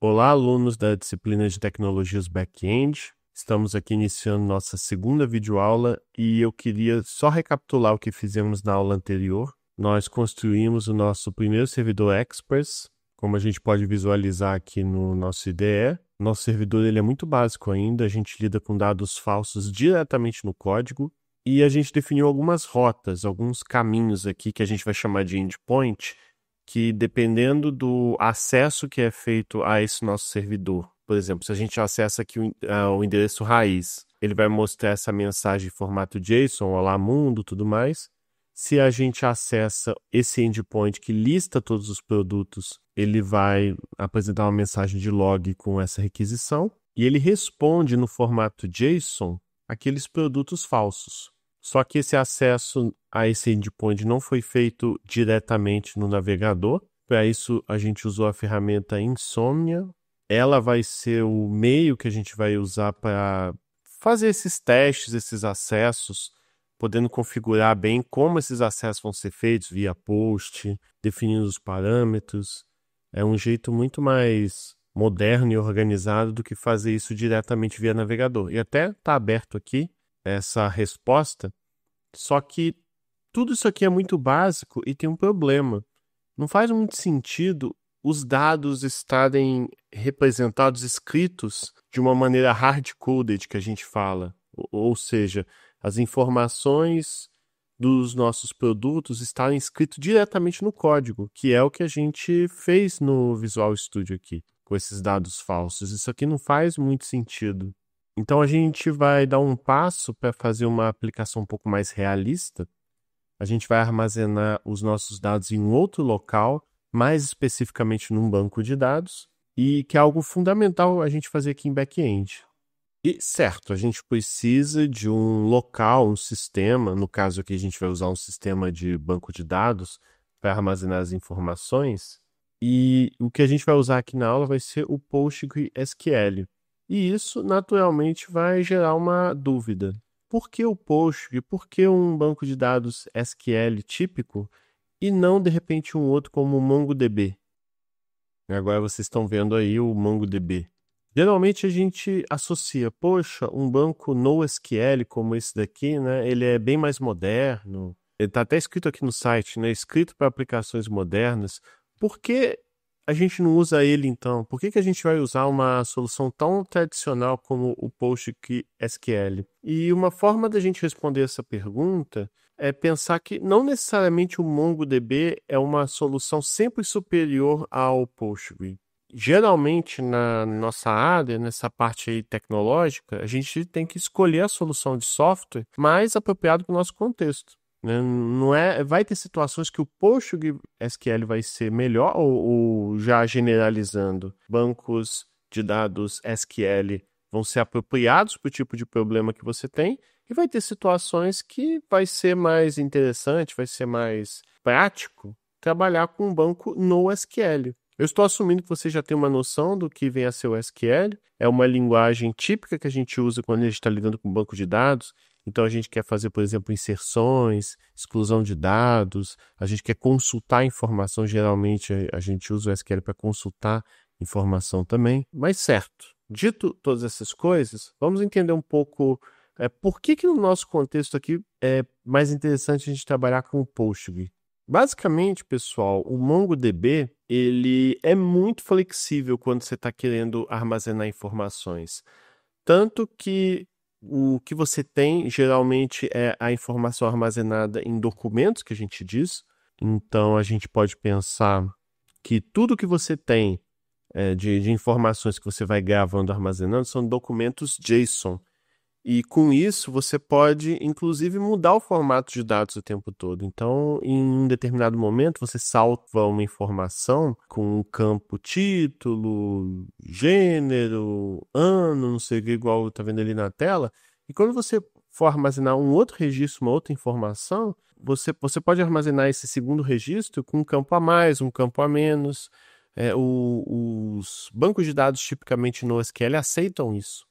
Olá, alunos da disciplina de Tecnologias Back-end. Estamos aqui iniciando nossa segunda videoaula e eu queria só recapitular o que fizemos na aula anterior. Nós construímos o nosso primeiro servidor Express, como a gente pode visualizar aqui no nosso IDE. Nosso servidor ele é muito básico ainda, a gente lida com dados falsos diretamente no código e a gente definiu algumas rotas, alguns caminhos aqui que a gente vai chamar de endpoint, que dependendo do acesso que é feito a esse nosso servidor, por exemplo, se a gente acessa aqui o endereço raiz, ele vai mostrar essa mensagem em formato JSON, olá mundo, tudo mais. Se a gente acessa esse endpoint que lista todos os produtos, ele vai apresentar uma mensagem de log com essa requisição e ele responde no formato JSON aqueles produtos falsos. Só que esse acesso a esse endpoint não foi feito diretamente no navegador. Para isso, a gente usou a ferramenta Insomnia. Ela vai ser o meio que a gente vai usar para fazer esses testes, esses acessos, podendo configurar bem como esses acessos vão ser feitos via post, definindo os parâmetros. É um jeito muito mais moderno e organizado do que fazer isso diretamente via navegador. E até está aberto aqui essa resposta, só que tudo isso aqui é muito básico e tem um problema. Não faz muito sentido os dados estarem representados, escritos de uma maneira hard-coded, que a gente fala. Ou seja, as informações dos nossos produtos estarem escritas diretamente no código, que é o que a gente fez no Visual Studio aqui, com esses dados falsos. Isso aqui não faz muito sentido. Então a gente vai dar um passo para fazer uma aplicação um pouco mais realista. A gente vai armazenar os nossos dados em um outro local, mais especificamente num banco de dados, e que é algo fundamental a gente fazer aqui em back-end. E certo, a gente precisa de um local, um sistema, no caso aqui a gente vai usar um sistema de banco de dados para armazenar as informações, e o que a gente vai usar aqui na aula vai ser o PostgreSQL. E isso, naturalmente, vai gerar uma dúvida. Por que o Postgre? Por que um banco de dados SQL típico e não, de repente, um outro como o MongoDB? Agora vocês estão vendo aí o MongoDB. Geralmente a gente associa, poxa, um banco NoSQL como esse daqui, né? Ele é bem mais moderno. Ele está até escrito aqui no site, né? Escrito para aplicações modernas. Por que a gente não usa ele, então? Por que a gente vai usar uma solução tão tradicional como o PostgreSQL? E uma forma da gente responder essa pergunta é pensar que não necessariamente o MongoDB é uma solução sempre superior ao Postgre. Geralmente, na nossa área, nessa parte aí tecnológica, a gente tem que escolher a solução de software mais apropriada para o nosso contexto. Não é, vai ter situações que o PostgreSQL vai ser melhor, ou já generalizando, bancos de dados SQL vão ser apropriados para o tipo de problema que você tem, e vai ter situações que vai ser mais interessante, vai ser mais prático trabalhar com um banco NoSQL. Eu estou assumindo que você já tem uma noção do que vem a ser o SQL. É uma linguagem típica que a gente usa quando a gente está lidando com banco de dados. Então, a gente quer fazer, por exemplo, inserções, exclusão de dados, a gente quer consultar informação. Geralmente, a gente usa o SQL para consultar informação também. Mas, certo, dito todas essas coisas, vamos entender um pouco por que no nosso contexto aqui é mais interessante a gente trabalhar com o Postgre. Basicamente, pessoal, o MongoDB ele é muito flexível quando você está querendo armazenar informações. Tanto que o que você tem geralmente é a informação armazenada em documentos, que a gente diz. Então, a gente pode pensar que tudo que você tem de informações que você vai gravando, armazenando, são documentos JSON. E com isso, você pode, inclusive, mudar o formato de dados o tempo todo. Então, em um determinado momento, você salva uma informação com o campo título, gênero, ano, não sei o que, igual está vendo ali na tela. E quando você for armazenar um outro registro, uma outra informação, você pode armazenar esse segundo registro com um campo a mais, um campo a menos. Os bancos de dados, tipicamente no SQL, aceitam isso.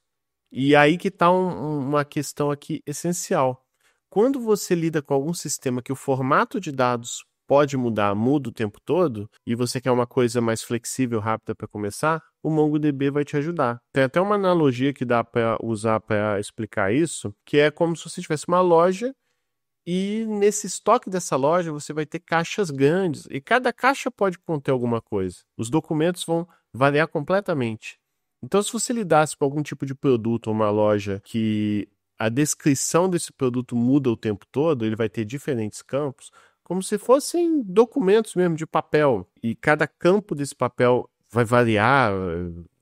E aí que está uma questão aqui essencial. Quando você lida com algum sistema que o formato de dados pode mudar, muda o tempo todo, e você quer uma coisa mais flexível, rápida para começar, o MongoDB vai te ajudar. Tem até uma analogia que dá para usar para explicar isso, que é como se você tivesse uma loja e nesse estoque dessa loja você vai ter caixas grandes e cada caixa pode conter alguma coisa. Os documentos vão variar completamente. Então, se você lidasse com algum tipo de produto ou uma loja que a descrição desse produto muda o tempo todo, ele vai ter diferentes campos, como se fossem documentos mesmo de papel. E cada campo desse papel vai variar,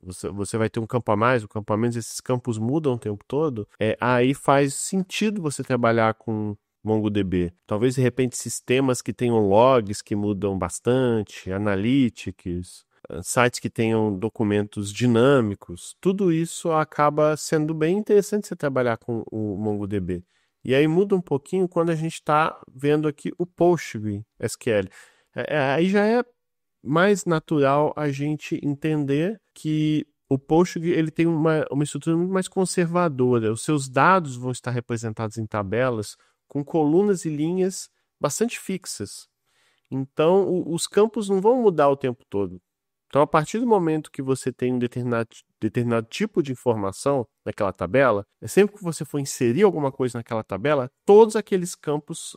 você vai ter um campo a mais, um campo a menos, esses campos mudam o tempo todo. Aí faz sentido você trabalhar com MongoDB. Talvez, de repente, sistemas que tenham logs que mudam bastante, analytics, sites que tenham documentos dinâmicos. Tudo isso acaba sendo bem interessante você trabalhar com o MongoDB. E aí muda um pouquinho quando a gente está vendo aqui o PostgreSQL. Aí já é mais natural a gente entender que o Postgre ele tem uma estrutura muito mais conservadora. Os seus dados vão estar representados em tabelas com colunas e linhas bastante fixas. Então, os campos não vão mudar o tempo todo. Então, a partir do momento que você tem um determinado tipo de informação naquela tabela, sempre que você for inserir alguma coisa naquela tabela, todos aqueles campos,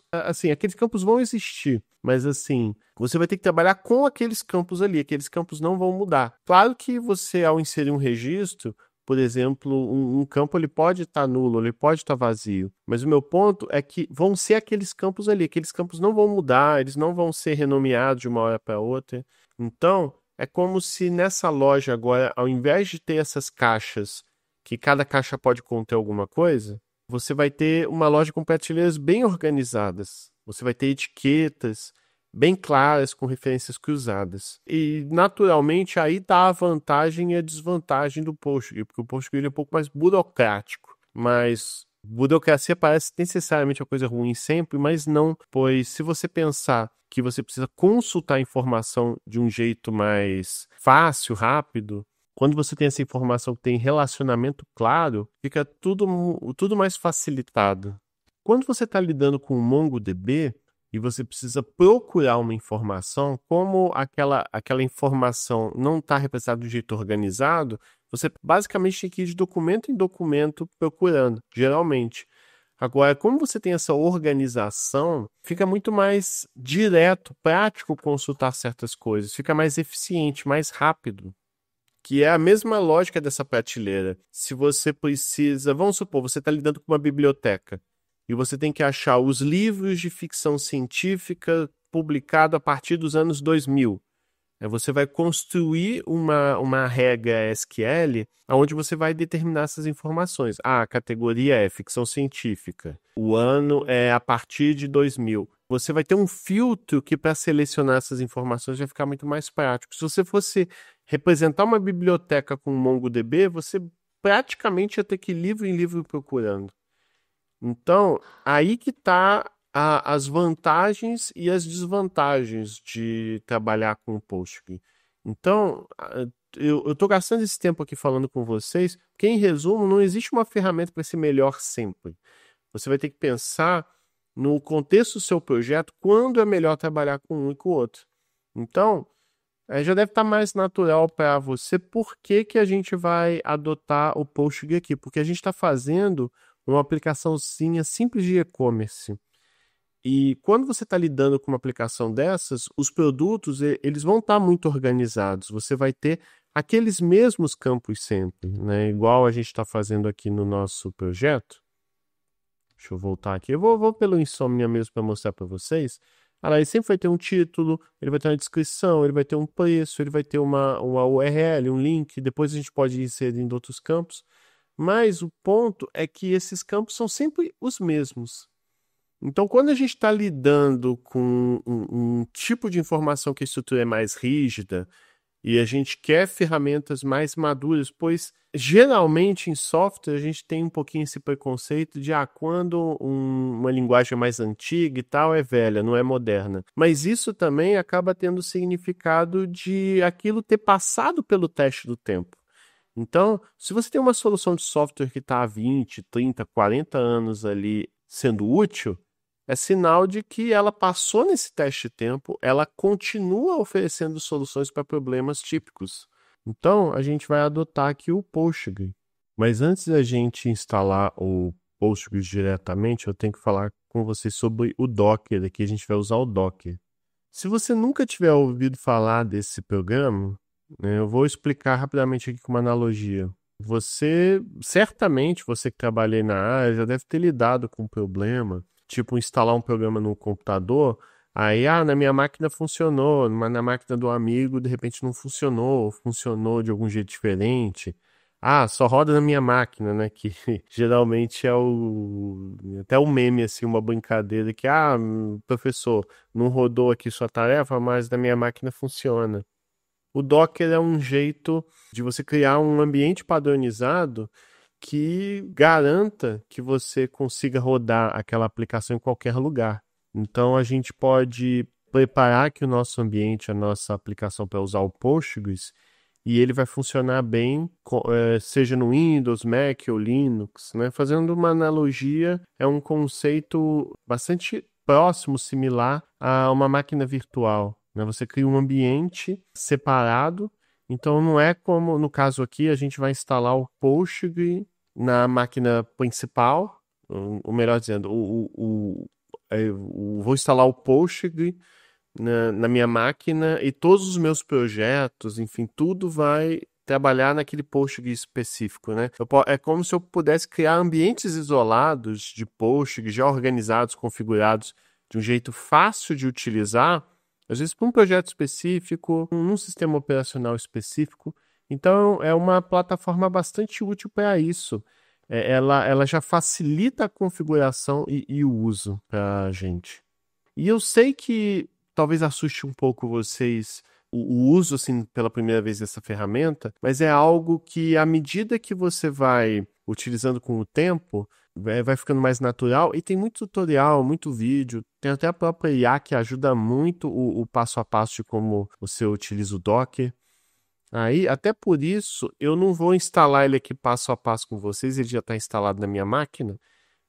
aqueles campos vão existir, mas assim, você vai ter que trabalhar com aqueles campos ali, aqueles campos não vão mudar. Claro que você, ao inserir um registro, por exemplo, um campo ele pode estar nulo, ele pode estar vazio, mas o meu ponto é que vão ser aqueles campos ali, aqueles campos não vão mudar, eles não vão ser renomeados de uma hora para outra. Então, é como se nessa loja agora, ao invés de ter essas caixas, que cada caixa pode conter alguma coisa, você vai ter uma loja com prateleiras bem organizadas. Você vai ter etiquetas bem claras, com referências cruzadas. E, naturalmente, aí está a vantagem e a desvantagem do Postgre, porque o Postgre é um pouco mais burocrático. Mas burocracia parece necessariamente uma coisa ruim sempre, mas não, pois se você pensar que você precisa consultar a informação de um jeito mais fácil, rápido, quando você tem essa informação que tem relacionamento claro, fica tudo mais facilitado. Quando você está lidando com o MongoDB e você precisa procurar uma informação, como aquela informação não está representada de um jeito organizado, você basicamente tem que ir de documento em documento procurando, geralmente. Agora, como você tem essa organização, fica muito mais direto, prático consultar certas coisas, fica mais eficiente, mais rápido. Que é a mesma lógica dessa prateleira. Se você precisa, vamos supor, você está lidando com uma biblioteca e você tem que achar os livros de ficção científica publicados a partir dos anos 2000. Você vai construir uma regra SQL onde você vai determinar essas informações. A categoria é ficção científica. O ano é a partir de 2000. Você vai ter um filtro que, para selecionar essas informações, vai ficar muito mais prático. Se você fosse representar uma biblioteca com MongoDB, você praticamente ia ter que ir livro em livro procurando. Então, aí que está as vantagens e as desvantagens de trabalhar com o Postgre. Então, eu estou gastando esse tempo aqui falando com vocês, porque, em resumo, não existe uma ferramenta para ser melhor sempre. Você vai ter que pensar no contexto do seu projeto quando é melhor trabalhar com um e com o outro. Então, já deve estar mais natural para você por que a gente vai adotar o Postgre aqui. Porque a gente está fazendo uma aplicaçãozinha simples de e-commerce. E quando você está lidando com uma aplicação dessas, os produtos eles vão estar muito organizados. Você vai ter aqueles mesmos campos sempre, né? Igual a gente está fazendo aqui no nosso projeto. Deixa eu voltar aqui. Eu vou pelo Insomnia mesmo para mostrar para vocês. Ele sempre vai ter um título, ele vai ter uma descrição, ele vai ter um preço, ele vai ter uma URL, um link. Depois a gente pode ir inserindo outros campos. Mas o ponto é que esses campos são sempre os mesmos. Então, quando a gente está lidando com um tipo de informação que a estrutura é mais rígida e a gente quer ferramentas mais maduras, pois geralmente em software a gente tem um pouquinho esse preconceito de quando uma linguagem é mais antiga e tal é velha, não é moderna. Mas isso também acaba tendo o significado de aquilo ter passado pelo teste do tempo. Então, se você tem uma solução de software que está há 20, 30, 40 anos ali sendo útil, é sinal de que ela passou nesse teste de tempo, ela continua oferecendo soluções para problemas típicos. Então, a gente vai adotar aqui o Postgre. Mas antes da gente instalar o Postgres diretamente, eu tenho que falar com vocês sobre o Docker. Aqui a gente vai usar o Docker. Se você nunca tiver ouvido falar desse programa, né, eu vou explicar rapidamente aqui com uma analogia. Certamente, você que trabalha aí na área, já deve ter lidado com um problema, tipo instalar um programa no computador, aí, na minha máquina funcionou, mas na máquina do amigo, de repente não funcionou, funcionou de algum jeito diferente. Só roda na minha máquina, né? Que geralmente é até o meme, assim, uma brincadeira que, professor, não rodou aqui sua tarefa, mas na minha máquina funciona. O Docker é um jeito de você criar um ambiente padronizado que garanta que você consiga rodar aquela aplicação em qualquer lugar. Então, a gente pode preparar aqui o nosso ambiente, a nossa aplicação para usar o Postgres, e ele vai funcionar bem, seja no Windows, Mac ou Linux, né? Fazendo uma analogia, é um conceito bastante próximo, similar a uma máquina virtual, né? Você cria um ambiente separado, então não é como, no caso aqui, a gente vai instalar o Postgre na máquina principal, ou melhor dizendo, vou instalar o Postgre na minha máquina e todos os meus projetos, enfim, tudo vai trabalhar naquele Postgre específico, né? É como se eu pudesse criar ambientes isolados de Postgre, já organizados, configurados de um jeito fácil de utilizar, às vezes para um projeto específico, num sistema operacional específico. Então, é uma plataforma bastante útil para isso. Ela já facilita a configuração e o uso para a gente. E eu sei que talvez assuste um pouco vocês o uso, assim, pela primeira vez dessa ferramenta, mas é algo que, à medida que você vai utilizando com o tempo, vai ficando mais natural, e tem muito tutorial, muito vídeo, tem até a própria IA que ajuda muito o passo a passo de como você utiliza o Docker. Aí, até por isso, eu não vou instalar ele aqui passo a passo com vocês, ele já está instalado na minha máquina,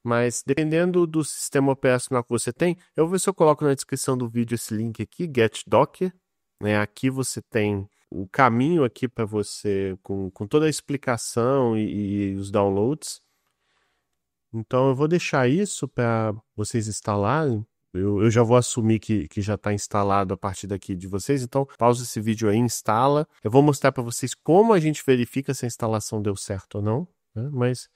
mas dependendo do sistema operacional que você tem, eu vou ver se eu coloco na descrição do vídeo esse link aqui, Get Docker, né? Aqui você tem o caminho aqui para você, com toda a explicação e os downloads. Então eu vou deixar isso para vocês instalarem. Eu já vou assumir que já está instalado a partir daqui de vocês, então pausa esse vídeo aí, instala. Eu vou mostrar para vocês como a gente verifica se a instalação deu certo ou não, né? Mas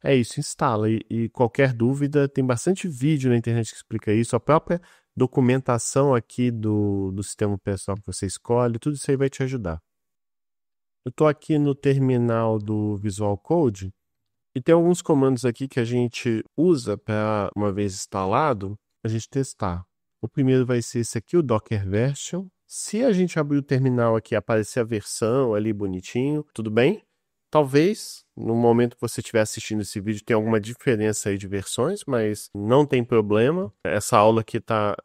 é isso, instala. E qualquer dúvida, tem bastante vídeo na internet que explica isso. A própria documentação aqui do sistema operacional que você escolhe, tudo isso aí vai te ajudar. Eu estou aqui no terminal do Visual Code e tem alguns comandos aqui que a gente usa para, uma vez instalado, a gente testar. O primeiro vai ser esse aqui, o Docker Version. Se a gente abrir o terminal aqui, aparecer a versão ali bonitinho, tudo bem? Talvez, no momento que você estiver assistindo esse vídeo, tenha alguma diferença aí de versões, mas não tem problema. Essa aula aqui está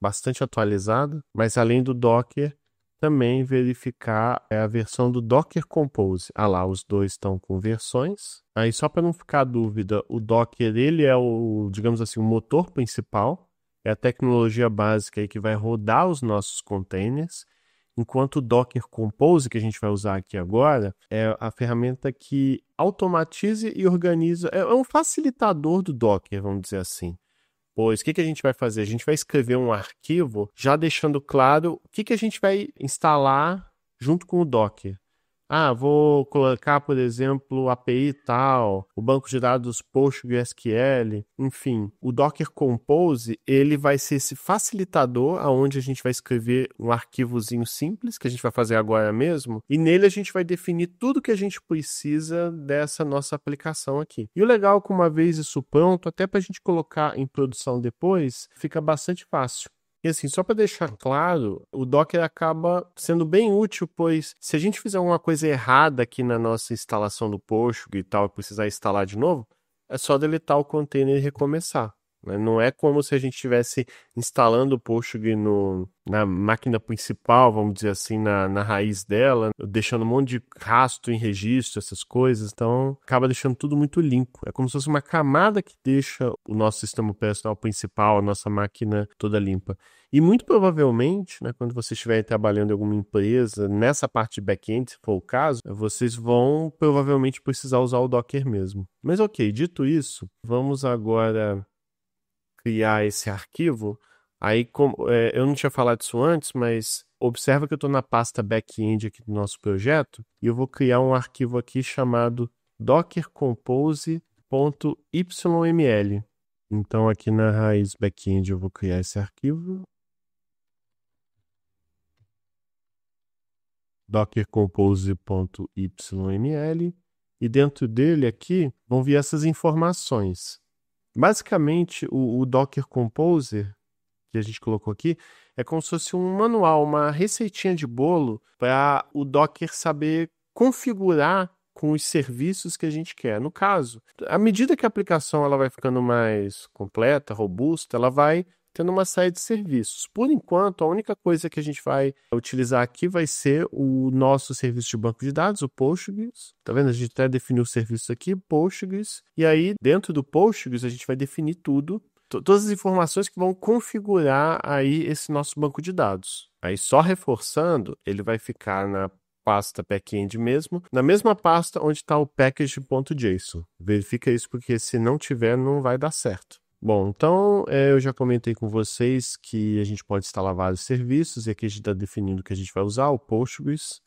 bastante atualizada, mas além do Docker, também verificar a versão do Docker Compose. Lá, os dois estão com versões. Aí, só para não ficar dúvida, o Docker, ele é digamos assim, o motor principal, é a tecnologia básica aí que vai rodar os nossos containers. Enquanto o Docker Compose, que a gente vai usar aqui agora, é a ferramenta que automatiza e organiza, é um facilitador do Docker, vamos dizer assim. Pois, o que a gente vai fazer? A gente vai escrever um arquivo já deixando claro o que a gente vai instalar junto com o Docker. Vou colocar, por exemplo, API tal, o banco de dados PostgreSQL, enfim. O Docker Compose, ele vai ser esse facilitador aonde a gente vai escrever um arquivozinho simples, que a gente vai fazer agora mesmo, e nele a gente vai definir tudo que a gente precisa dessa nossa aplicação aqui. E o legal é que uma vez isso pronto, até para a gente colocar em produção depois, fica bastante fácil. E assim, só para deixar claro, o Docker acaba sendo bem útil, pois se a gente fizer alguma coisa errada aqui na nossa instalação do Postgre e tal, e precisar instalar de novo, é só deletar o container e recomeçar. né? Não é como se a gente estivesse instalando o Postgre na máquina principal, vamos dizer assim, na raiz dela, deixando um monte de rastro em registro, essas coisas. Então, acaba deixando tudo muito limpo. É como se fosse uma camada que deixa o nosso sistema operacional principal, a nossa máquina toda limpa. E muito provavelmente, né, quando você estiver trabalhando em alguma empresa, nessa parte de back-end, se for o caso, vocês vão provavelmente precisar usar o Docker mesmo. Mas ok, dito isso, vamos agora criar esse arquivo. Aí, eu não tinha falado isso antes, mas observa que eu estou na pasta back-end aqui do nosso projeto e eu vou criar um arquivo aqui chamado dockercompose.yml. Então, aqui na raiz back-end eu vou criar esse arquivo. dockercompose.yml, e dentro dele aqui vão vir essas informações. Basicamente, o Docker Composer que a gente colocou aqui é como se fosse um manual, uma receitinha de bolo para o Docker saber configurar com os serviços que a gente quer. No caso, à medida que a aplicação ela vai ficando mais completa, robusta, ela vai tendo uma série de serviços. Por enquanto, a única coisa que a gente vai utilizar aqui vai ser o nosso serviço de banco de dados, o Postgres. Tá vendo? A gente até definiu o serviço aqui, Postgres. E aí, dentro do Postgres, a gente vai definir tudo, todas as informações que vão configurar aí esse nosso banco de dados. Aí, só reforçando, ele vai ficar na pasta backend mesmo, na mesma pasta onde está o package.json. Verifica isso, porque se não tiver, não vai dar certo. Bom, então eu já comentei com vocês que a gente pode instalar vários serviços, e aqui a gente está definindo o que a gente vai usar, o Postgres.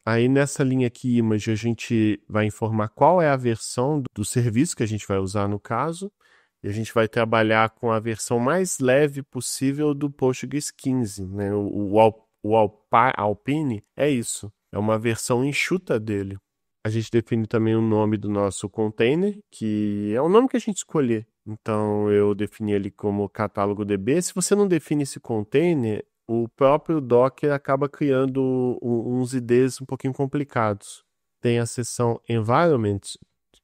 Aí nessa linha aqui, image, a gente vai informar qual é a versão do serviço que a gente vai usar no caso, e a gente vai trabalhar com a versão mais leve possível do Postgres 15, né? O Alpine é isso, é uma versão enxuta dele. A gente define também o nome do nosso container, que é o nome que a gente escolher. Então, eu defini ele como catálogo DB. Se você não define esse container, o próprio Docker acaba criando uns IDs um pouquinho complicados. Tem a seção Environment,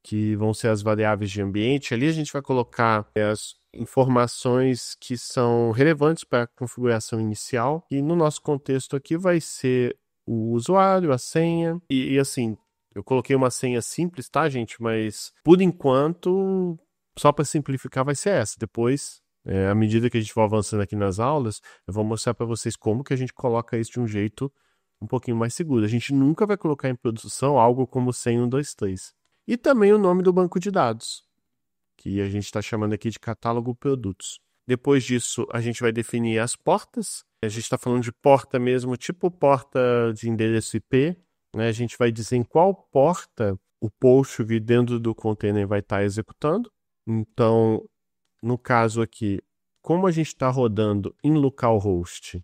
que vão ser as variáveis de ambiente. Ali a gente vai colocar as informações que são relevantes para a configuração inicial. E no nosso contexto aqui vai ser o usuário, a senha e assim, eu coloquei uma senha simples, tá, gente? Mas, por enquanto, só para simplificar, vai ser essa. Depois, à medida que a gente for avançando aqui nas aulas, eu vou mostrar para vocês como que a gente coloca isso de um jeito um pouquinho mais seguro. A gente nunca vai colocar em produção algo como 100, 1, 2, 3. E também o nome do banco de dados, que a gente está chamando aqui de catálogo produtos. Depois disso, a gente vai definir as portas. A gente está falando de porta mesmo, tipo porta de endereço IP. A gente vai dizer em qual porta o Postgre dentro do container vai estar executando. Então, no caso aqui, como a gente está rodando em localhost,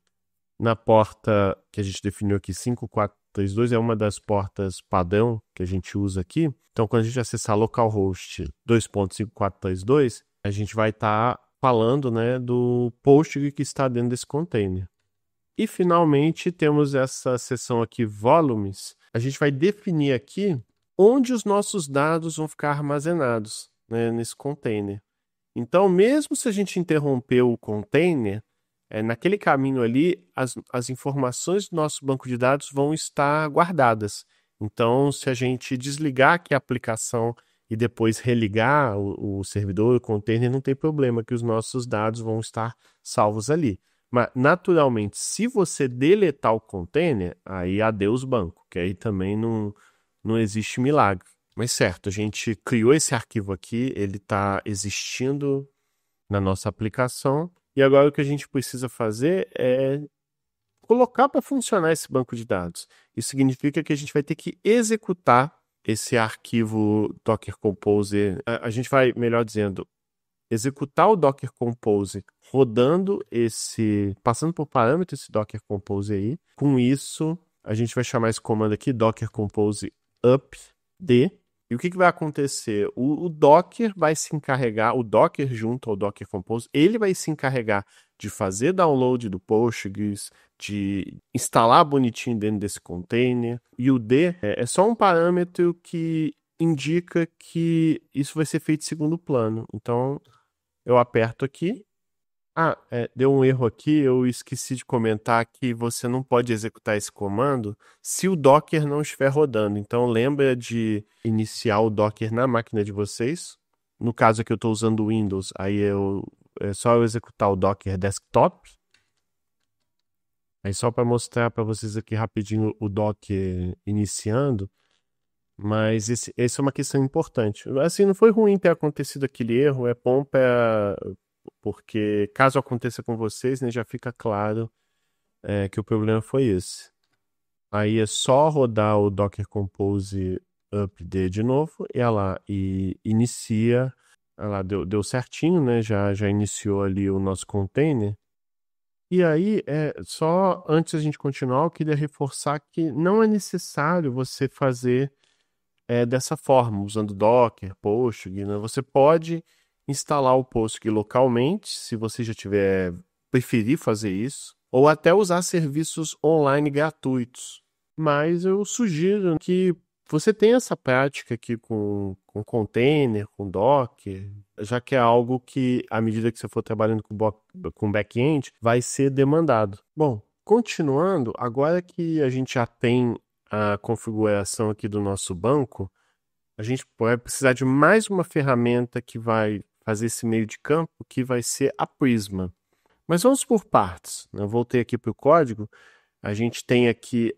na porta que a gente definiu aqui, 5432, é uma das portas padrão que a gente usa aqui. Então, quando a gente acessar localhost 2.5432, a gente vai estar falando, né, do Postgre que está dentro desse container. E, finalmente, temos essa seção aqui, volumes. A gente vai definir aqui onde os nossos dados vão ficar armazenados, né, nesse container. Então, mesmo se a gente interromper o container, naquele caminho ali, as informações do nosso banco de dados vão estar guardadas. Então, se a gente desligar aqui a aplicação e depois religar o servidor, o container, não tem problema, que os nossos dados vão estar salvos ali. Mas, naturalmente, se você deletar o container, aí adeus banco, que aí também não existe milagre. Mas certo, a gente criou esse arquivo aqui, ele está existindo na nossa aplicação, e agora o que a gente precisa fazer é colocar para funcionar esse banco de dados. Isso significa que a gente vai ter que executar esse arquivo Docker Compose. A gente vai, melhor dizendo, executar o Docker Compose rodando passando por parâmetro esse Docker Compose aí. Com isso, a gente vai chamar esse comando aqui, Docker Compose upd. E o que vai acontecer? O Docker vai se encarregar, o Docker junto ao Docker Compose, ele vai se encarregar de fazer download do Postgres, de instalar bonitinho dentro desse container. E o D é só um parâmetro que indica que isso vai ser feito em segundo plano. Então, eu aperto aqui. Deu um erro aqui, eu esqueci de comentar que você não pode executar esse comando se o Docker não estiver rodando. Então lembra de iniciar o Docker na máquina de vocês. No caso aqui eu estou usando o Windows, aí é só eu executar o Docker Desktop. Aí só para mostrar para vocês aqui rapidinho o Docker iniciando. Mas essa é uma questão importante. Assim, não foi ruim ter acontecido aquele erro, é bom porque caso aconteça com vocês, né, já fica claro que o problema foi esse. Aí é só rodar o Docker Compose upd de novo, e olha lá, e inicia, olha lá, deu certinho, né, já iniciou ali o nosso container. E aí, só antes da gente continuar, eu queria reforçar que não é necessário você fazer dessa forma, usando Docker, Postgre, né? Você pode instalar o Postgre localmente, se você já preferir fazer isso, ou até usar serviços online gratuitos. Mas eu sugiro que você tenha essa prática aqui com container, com Docker, já que é algo que, à medida que você for trabalhando com back-end, vai ser demandado. Bom, continuando, agora que a gente já tem a configuração aqui do nosso banco, a gente vai precisar de mais uma ferramenta que vai fazer esse meio de campo, que vai ser a Prisma. Mas vamos por partes, né? Eu voltei aqui para o código. A gente tem aqui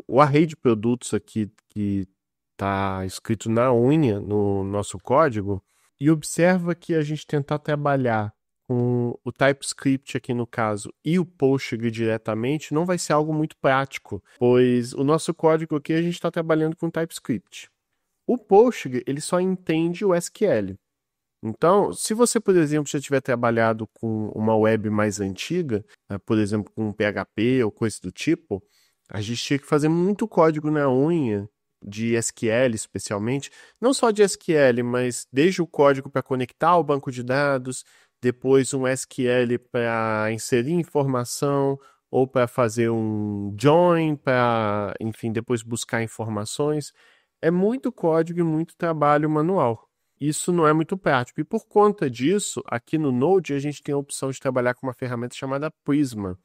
o array de produtos aqui que está escrito na unha no nosso código. E observa que a gente tentar trabalhar com o TypeScript aqui no caso e o Postgre diretamente não vai ser algo muito prático, pois o nosso código aqui a gente está trabalhando com TypeScript. O Postgre ele só entende o SQL. Então, se você, por exemplo, já tiver trabalhado com uma web mais antiga, por exemplo, com PHP ou coisa do tipo, a gente tinha que fazer muito código na unha de SQL, especialmente. Não só de SQL, mas desde o código para conectar ao banco de dados, depois um SQL para inserir informação ou para fazer um join, para, enfim, depois buscar informações. É muito código e muito trabalho manual. Isso não é muito prático. E por conta disso, aqui no Node, a gente tem a opção de trabalhar com uma ferramenta chamada Prisma,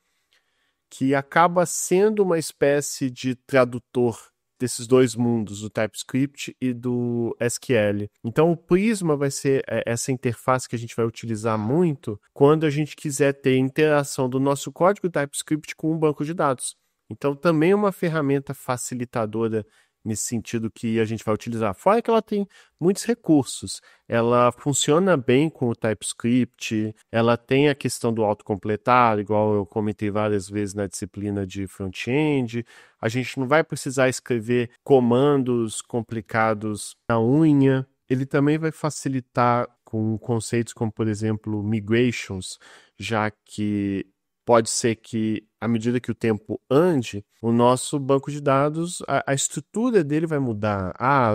que acaba sendo uma espécie de tradutor desses dois mundos, do TypeScript e do SQL. Então, o Prisma vai ser essa interface que a gente vai utilizar muito quando a gente quiser ter interação do nosso código TypeScript com um banco de dados. Então, também é uma ferramenta facilitadora nesse sentido que a gente vai utilizar. Fora que ela tem muitos recursos. Ela funciona bem com o TypeScript, ela tem a questão do autocompletar, igual eu comentei várias vezes na disciplina de front-end. A gente não vai precisar escrever comandos complicados na unha. Ele também vai facilitar com conceitos como, por exemplo, migrations, já que pode ser que, à medida que o tempo ande, o nosso banco de dados, a estrutura dele vai mudar.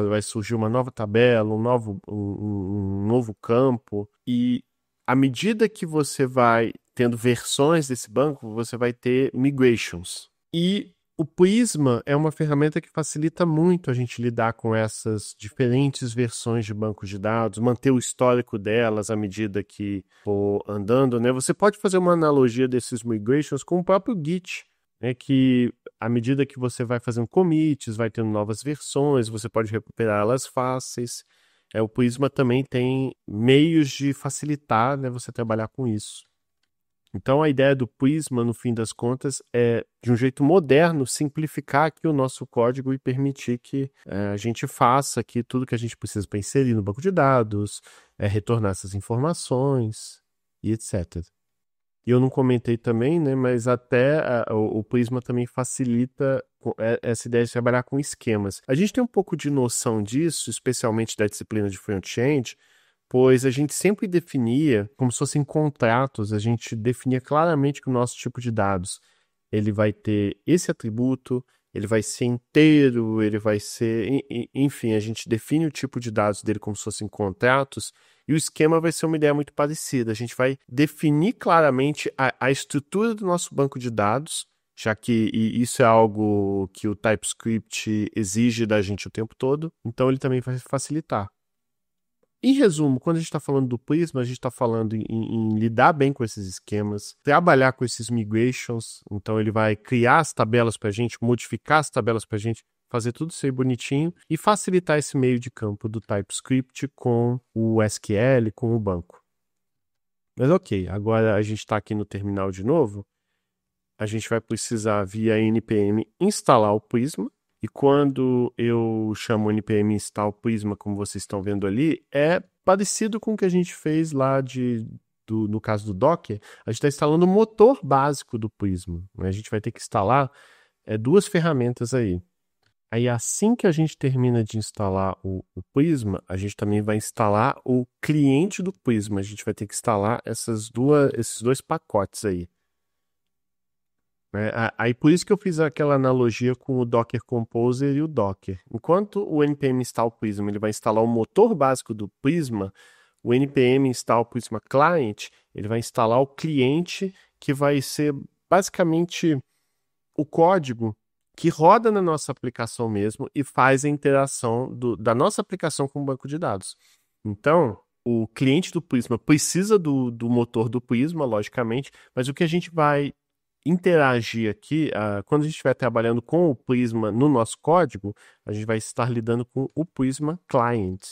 Vai surgir uma nova tabela, um novo campo. E à medida que você vai tendo versões desse banco, você vai ter migrations. E o Prisma é uma ferramenta que facilita muito a gente lidar com essas diferentes versões de bancos de dados, manter o histórico delas à medida que for andando, né? Você pode fazer uma analogia desses migrations com o próprio Git, né? Que à medida que você vai fazendo commits, vai tendo novas versões, você pode recuperá-las fáceis. O Prisma também tem meios de facilitar, né, você trabalhar com isso. Então, a ideia do Prisma, no fim das contas, é, de um jeito moderno, simplificar aqui o nosso código e permitir que a gente faça aqui tudo que a gente precisa para inserir no banco de dados, retornar essas informações e etc. E eu não comentei também, né, mas até o Prisma também facilita essa ideia de trabalhar com esquemas. A gente tem um pouco de noção disso, especialmente da disciplina de front-end, pois a gente sempre definia, como se fossem contratos, a gente definia claramente que o nosso tipo de dados ele vai ter esse atributo, ele vai ser inteiro, ele vai ser... Enfim, a gente define o tipo de dados dele como se fossem contratos, e o esquema vai ser uma ideia muito parecida. A gente vai definir claramente a estrutura do nosso banco de dados, já que isso é algo que o TypeScript exige da gente o tempo todo, então ele também vai facilitar. Em resumo, quando a gente está falando do Prisma, a gente está falando em lidar bem com esses esquemas, trabalhar com esses migrations, então ele vai criar as tabelas para a gente, modificar as tabelas para a gente, fazer tudo isso aí bonitinho e facilitar esse meio de campo do TypeScript com o SQL, com o banco. Mas ok, agora a gente está aqui no terminal de novo, a gente vai precisar via npm instalar o Prisma, e quando eu chamo npm install Prisma, como vocês estão vendo ali, é parecido com o que a gente fez lá no caso do Docker, a gente está instalando o motor básico do Prisma, né? A gente vai ter que instalar duas ferramentas aí. Aí assim que a gente termina de instalar o Prisma, a gente também vai instalar o cliente do Prisma. A gente vai ter que instalar esses dois pacotes aí. Aí por isso que eu fiz aquela analogia com o Docker Composer e o Docker. Enquanto o npm install Prisma ele vai instalar o motor básico do Prisma, o npm install Prisma Client ele vai instalar o cliente que vai ser basicamente o código que roda na nossa aplicação mesmo e faz a interação da nossa aplicação com o banco de dados. Então, o cliente do Prisma precisa do motor do Prisma, logicamente, mas o que a gente vai interagir aqui, quando a gente estiver trabalhando com o Prisma no nosso código, a gente vai estar lidando com o Prisma Client.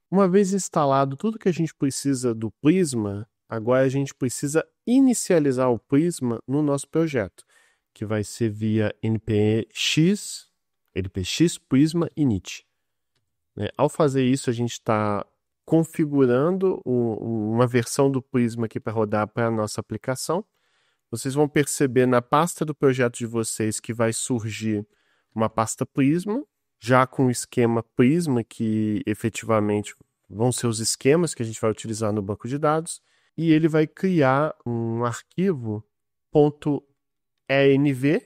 Uma vez instalado tudo que a gente precisa do Prisma, agora a gente precisa inicializar o Prisma no nosso projeto, que vai ser via npx prisma init. Ao fazer isso, a gente está configurando uma versão do Prisma aqui para rodar para a nossa aplicação. Vocês vão perceber na pasta do projeto de vocês que vai surgir uma pasta Prisma, já com o esquema Prisma, que efetivamente vão ser os esquemas que a gente vai utilizar no banco de dados, e ele vai criar um arquivo .env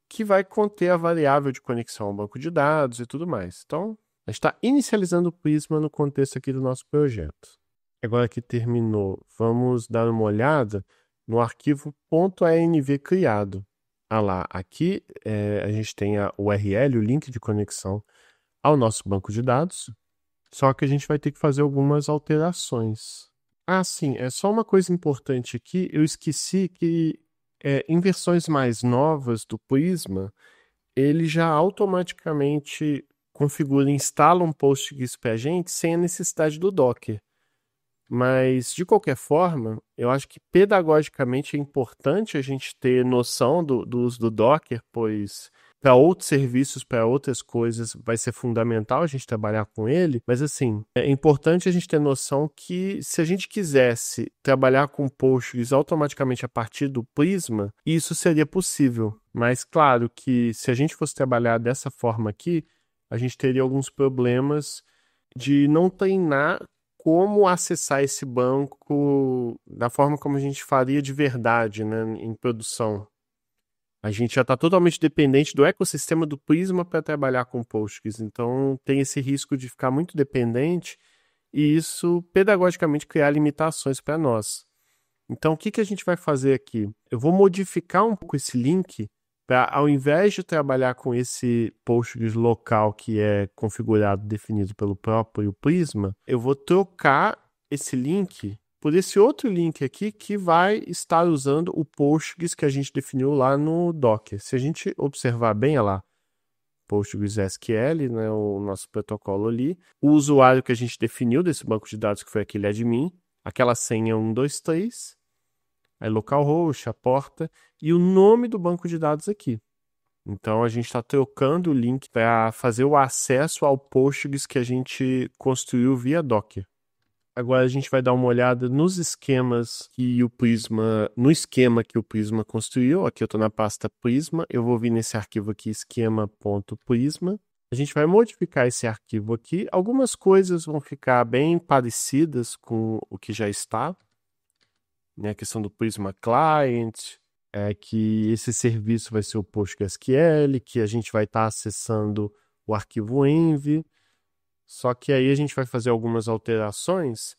que vai conter a variável de conexão ao banco de dados e tudo mais. Então, a gente está inicializando o Prisma no contexto aqui do nosso projeto. Agora que terminou, vamos dar uma olhada no arquivo .env criado. Lá, aqui a gente tem a URL, o link de conexão ao nosso banco de dados, só que a gente vai ter que fazer algumas alterações. Sim, é só uma coisa importante aqui, eu esqueci que em versões mais novas do Prisma, ele já automaticamente configura e instala um Postgres para a gente sem a necessidade do Docker. Mas, de qualquer forma, eu acho que pedagogicamente é importante a gente ter noção do uso do Docker, pois para outros serviços, para outras coisas, vai ser fundamental a gente trabalhar com ele. Mas, assim, é importante a gente ter noção que se a gente quisesse trabalhar com Postgres automaticamente a partir do Prisma, isso seria possível. Mas, claro que se a gente fosse trabalhar dessa forma aqui, a gente teria alguns problemas de não treinar como acessar esse banco da forma como a gente faria de verdade, né, em produção. A gente já está totalmente dependente do ecossistema do Prisma para trabalhar com Postgres, então tem esse risco de ficar muito dependente e isso pedagogicamente criar limitações para nós. Então o que a gente vai fazer aqui? Eu vou modificar um pouco esse link para, ao invés de trabalhar com esse Postgres local que é configurado, definido pelo próprio Prisma, eu vou trocar esse link por esse outro link aqui que vai estar usando o Postgres que a gente definiu lá no Docker. Se a gente observar bem, olha lá, Postgres SQL, né, o nosso protocolo ali, o usuário que a gente definiu desse banco de dados, que foi aquele admin, aquela senha 123, aí localhost, a porta e o nome do banco de dados aqui. Então a gente está trocando o link para fazer o acesso ao Postgres que a gente construiu via Docker. Agora a gente vai dar uma olhada nos esquemas que o Prisma, no esquema que o Prisma construiu. Aqui eu estou na pasta Prisma, eu vou vir nesse arquivo aqui, esquema.prisma. A gente vai modificar esse arquivo aqui. Algumas coisas vão ficar bem parecidas com o que já está. A questão do Prisma Client, que esse serviço vai ser o PostgreSQL, que a gente vai estar acessando o arquivo env. Só que aí a gente vai fazer algumas alterações,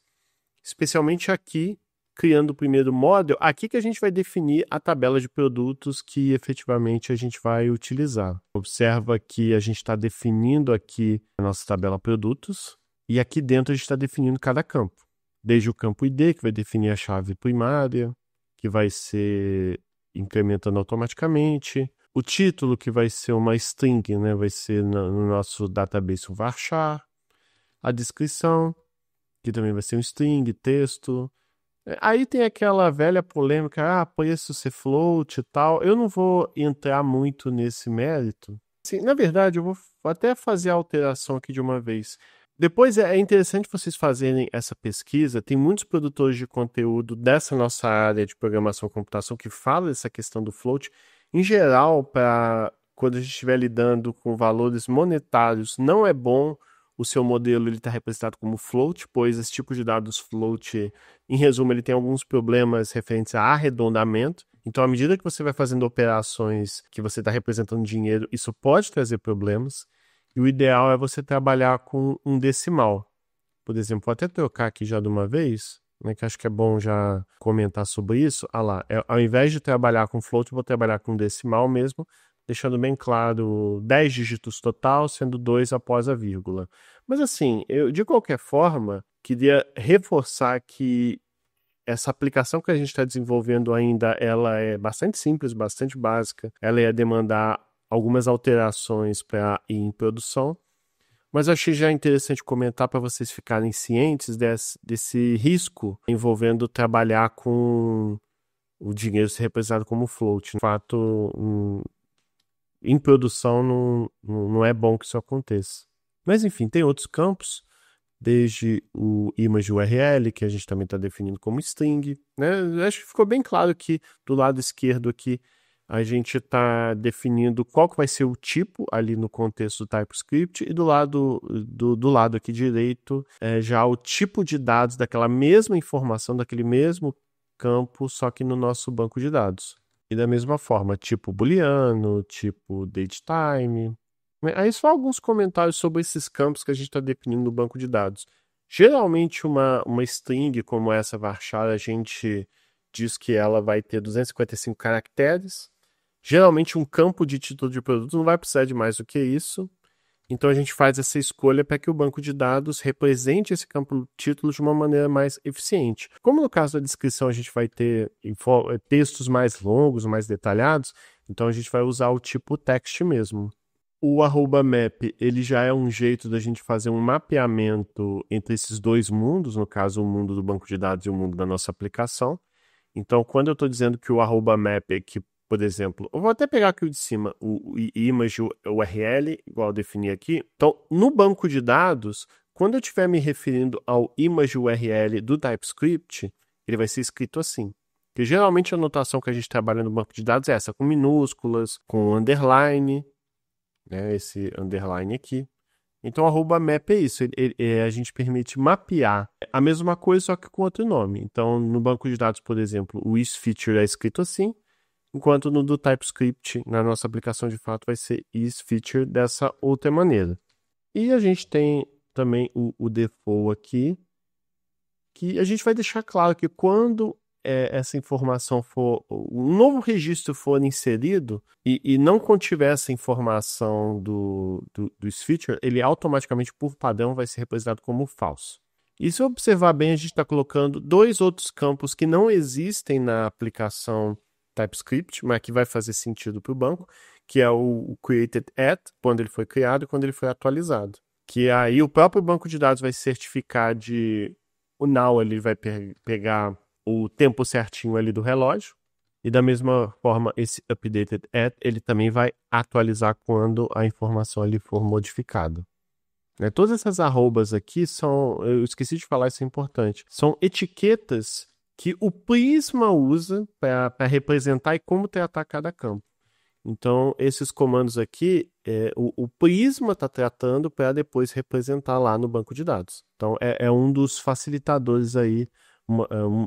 especialmente aqui, criando o primeiro model, aqui que a gente vai definir a tabela de produtos que efetivamente a gente vai utilizar. Observa que a gente está definindo aqui a nossa tabela produtos. E aqui dentro a gente está definindo cada campo. Desde o campo ID, que vai definir a chave primária, que vai ser incrementando automaticamente. O título, que vai ser uma string, né? Vai ser no nosso database um varchar. A descrição, que também vai ser um string, texto. Aí tem aquela velha polêmica, preço ser float e tal. Eu não vou entrar muito nesse mérito. Sim, na verdade, eu vou até fazer a alteração aqui de uma vez. Depois é interessante vocês fazerem essa pesquisa. Tem muitos produtores de conteúdo dessa nossa área de programação e computação que falam dessa questão do float. Em geral, para quando a gente estiver lidando com valores monetários, não é bom o seu modelo estar representado como float, pois esse tipo de dados float, em resumo, ele tem alguns problemas referentes a arredondamento. Então, à medida que você vai fazendo operações que você está representando dinheiro, isso pode trazer problemas. E o ideal é você trabalhar com um decimal. Por exemplo, vou até trocar aqui já de uma vez, né, que acho que é bom já comentar sobre isso. Lá, ao invés de trabalhar com float, eu vou trabalhar com decimal mesmo, deixando bem claro 10 dígitos total, sendo 2 após a vírgula. Mas assim, eu de qualquer forma, queria reforçar que essa aplicação que a gente está desenvolvendo ainda, ela é bastante simples, bastante básica. Ela ia demandar algumas alterações para ir em produção, mas achei já interessante comentar para vocês ficarem cientes desse risco envolvendo trabalhar com o dinheiro ser representado como float. De fato, em produção não é bom que isso aconteça. Mas enfim, tem outros campos, desde o image URL, que a gente também está definindo como string, né? Acho que ficou bem claro que do lado esquerdo aqui a gente está definindo qual que vai ser o tipo ali no contexto do TypeScript e do lado aqui direito já o tipo de dados daquela mesma informação, daquele mesmo campo, só que no nosso banco de dados. E da mesma forma, tipo booleano, tipo datetime. Aí só alguns comentários sobre esses campos que a gente está definindo no banco de dados. Geralmente uma string como essa varchar, a gente diz que ela vai ter 255 caracteres. Geralmente um campo de título de produto não vai precisar de mais do que isso. Então a gente faz essa escolha para que o banco de dados represente esse campo título de uma maneira mais eficiente. Como no caso da descrição a gente vai ter textos mais longos, mais detalhados, então a gente vai usar o tipo text mesmo. O @map, ele já é um jeito da gente fazer um mapeamento entre esses dois mundos, no caso o mundo do banco de dados e o mundo da nossa aplicação. Então, quando eu estou dizendo que o @map aqui, por exemplo, eu vou até pegar aqui o de cima, o image URL, igual eu defini aqui. Então, no banco de dados, quando eu estiver me referindo ao image URL do TypeScript, ele vai ser escrito assim. Porque geralmente a notação que a gente trabalha no banco de dados é essa, com minúsculas, com underline, né, esse underline aqui. Então, @map é isso, a gente permite mapear a mesma coisa, só que com outro nome. Então, no banco de dados, por exemplo, o isFeature é escrito assim, enquanto no do TypeScript, na nossa aplicação de fato, vai ser isFeature dessa outra maneira. E a gente tem também o default aqui, que a gente vai deixar claro que quando essa informação for, um novo registro for inserido e não contiver essa informação do isFeature, ele automaticamente, por padrão, vai ser representado como falso. E se observar bem, a gente está colocando dois outros campos que não existem na aplicação TypeScript, mas que vai fazer sentido para o banco, que é o created at, quando ele foi criado e quando ele foi atualizado. Que aí o próprio banco de dados vai certificar o now, ele vai pegar o tempo certinho ali do relógio. E da mesma forma, esse updated at, ele também vai atualizar quando a informação ali for modificada. Todas essas arrobas aqui são, eu esqueci de falar, isso é importante, são etiquetas que o Prisma usa para representar e como tratar cada campo. Então, esses comandos aqui, o Prisma está tratando para depois representar lá no banco de dados. Então, é um dos facilitadores aí,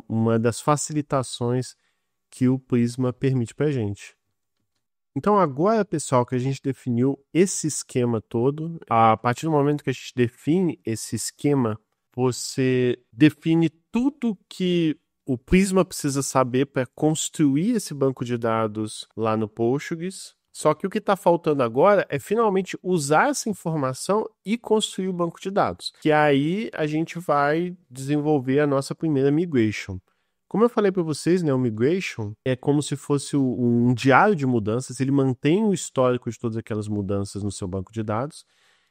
uma das facilitações que o Prisma permite para a gente. Então, agora, pessoal, que a gente definiu esse esquema todo, a partir do momento que a gente define esse esquema, você define tudo que o Prisma precisa saber para construir esse banco de dados lá no Postgres. Só que o que está faltando agora é finalmente usar essa informação e construir o banco de dados. Que aí a gente vai desenvolver a nossa primeira migration. Como eu falei para vocês, né, o migration é como se fosse um diário de mudanças. Ele mantém o histórico de todas aquelas mudanças no seu banco de dados.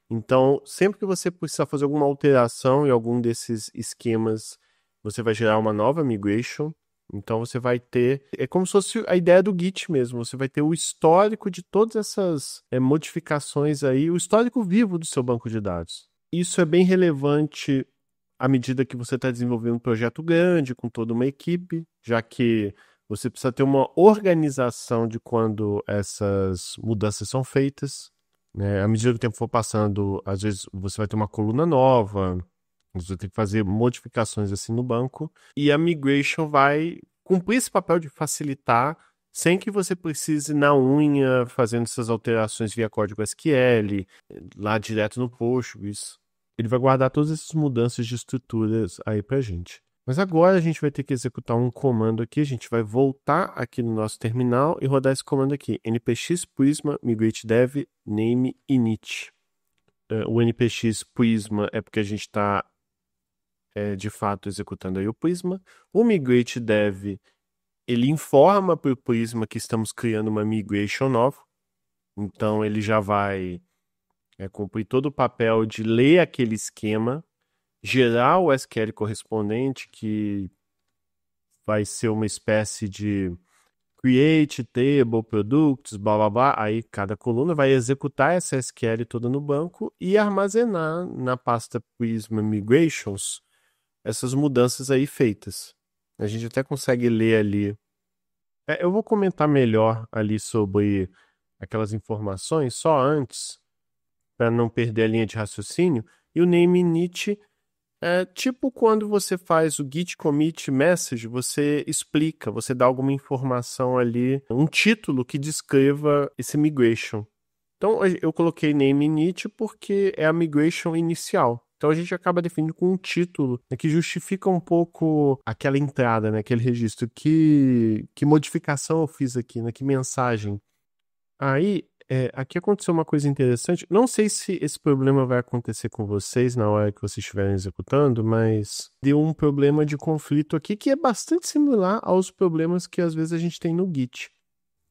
Então, sempre que você precisar fazer alguma alteração em algum desses esquemas, você vai gerar uma nova migration. Então você vai ter, é como se fosse a ideia do Git mesmo, você vai ter o histórico de todas essas modificações aí, o histórico vivo do seu banco de dados. Isso é bem relevante à medida que você está desenvolvendo um projeto grande, com toda uma equipe, já que você precisa ter uma organização de quando essas mudanças são feitas, né? À medida que o tempo for passando, às vezes você vai ter uma coluna nova, você vai ter que fazer modificações assim no banco. E a migration vai cumprir esse papel de facilitar, sem que você precise na unha fazendo essas alterações via código SQL, lá direto no Postgres. Ele vai guardar todas essas mudanças de estruturas aí pra gente. Mas agora a gente vai ter que executar um comando aqui. A gente vai voltar aqui no nosso terminal e rodar esse comando aqui. npx prisma migrate dev name init. O npx prisma é porque a gente está de fato executando aí o Prisma. O migrate dev, ele informa para o Prisma que estamos criando uma migration nova. Então ele já vai cumprir todo o papel de ler aquele esquema, gerar o SQL correspondente, que vai ser uma espécie de create, table, products, blá blá blá. Aí cada coluna vai executar essa SQL toda no banco e armazenar na pasta Prisma Migrations essas mudanças aí feitas. A gente até consegue ler ali. Eu vou comentar melhor ali sobre aquelas informações só antes, para não perder a linha de raciocínio. E o name init é tipo quando você faz o git commit message, você explica, você dá alguma informação ali, um título que descreva esse migration. Então eu coloquei name init porque é a migration inicial. Então a gente acaba definindo com um título, né, que justifica um pouco aquela entrada, né, aquele registro. Que modificação eu fiz aqui, né, que mensagem. Aí, aqui aconteceu uma coisa interessante. Não sei se esse problema vai acontecer com vocês na hora que vocês estiverem executando, mas deu um problema de conflito aqui que é bastante similar aos problemas que às vezes a gente tem no Git.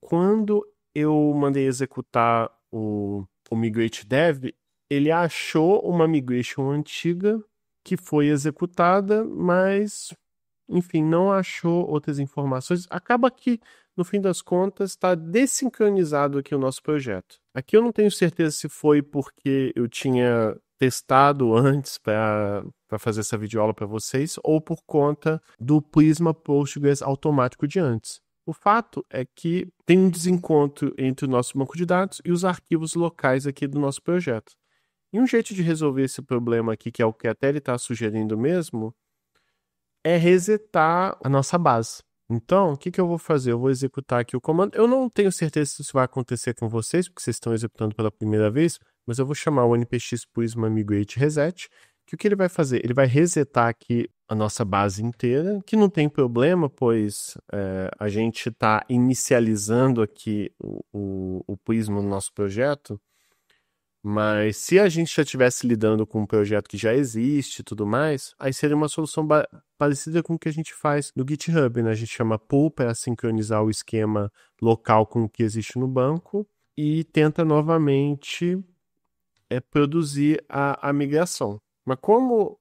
Quando eu mandei executar o migrate dev, ele achou uma migration antiga que foi executada, mas, enfim, não achou outras informações. Acaba que, no fim das contas, está desincronizado aqui o nosso projeto. Aqui eu não tenho certeza se foi porque eu tinha testado antes para fazer essa videoaula para vocês ou por conta do Prisma Postgres automático de antes. O fato é que tem um desencontro entre o nosso banco de dados e os arquivos locais aqui do nosso projeto. E um jeito de resolver esse problema aqui, que é o que até ele está sugerindo mesmo, é resetar a nossa base. Então, o que eu vou fazer? Eu vou executar aqui o comando. Eu não tenho certeza se isso vai acontecer com vocês, porque vocês estão executando pela primeira vez, mas eu vou chamar o npx prisma migrate reset, que o que ele vai fazer? Ele vai resetar aqui a nossa base inteira, que não tem problema, pois a gente está inicializando aqui o Prisma no nosso projeto, mas se a gente já estivesse lidando com um projeto que já existe e tudo mais, aí seria uma solução parecida com o que a gente faz no GitHub, né? A gente chama pull para sincronizar o esquema local com o que existe no banco e tenta novamente produzir a migração. Mas como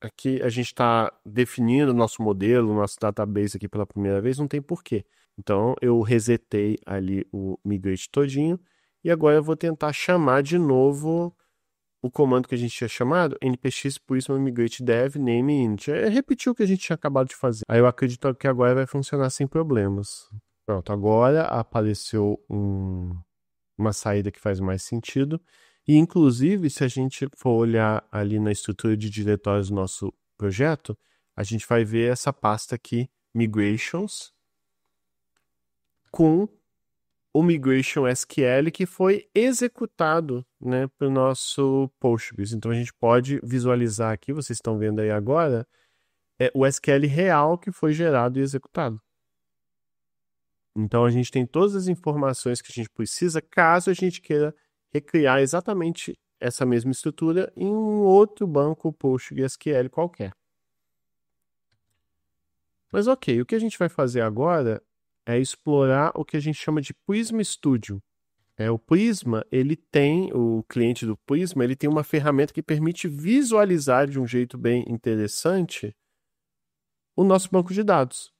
aqui a gente está definindo o nosso modelo, o nosso database aqui pela primeira vez, não tem porquê. Então eu resetei ali o migrate todinho e agora eu vou tentar chamar de novo o comando que a gente tinha chamado, npx prisma migrate dev name init. Repetir o que a gente tinha acabado de fazer. Aí eu acredito que agora vai funcionar sem problemas. Pronto, agora apareceu uma saída que faz mais sentido. E, inclusive, se a gente for olhar ali na estrutura de diretórios do nosso projeto, a gente vai ver essa pasta aqui, Migrations, com o Migration SQL que foi executado, né, para o nosso Postgres. Então, a gente pode visualizar aqui, vocês estão vendo aí agora, o SQL real que foi gerado e executado. Então, a gente tem todas as informações que a gente precisa caso a gente queira recriar exatamente essa mesma estrutura em um outro banco PostgreSQL qualquer. Mas ok, o que a gente vai fazer agora é explorar o que a gente chama de Prisma Studio. O Prisma, o cliente do Prisma, ele tem uma ferramenta que permite visualizar de um jeito bem interessante o nosso banco de dados.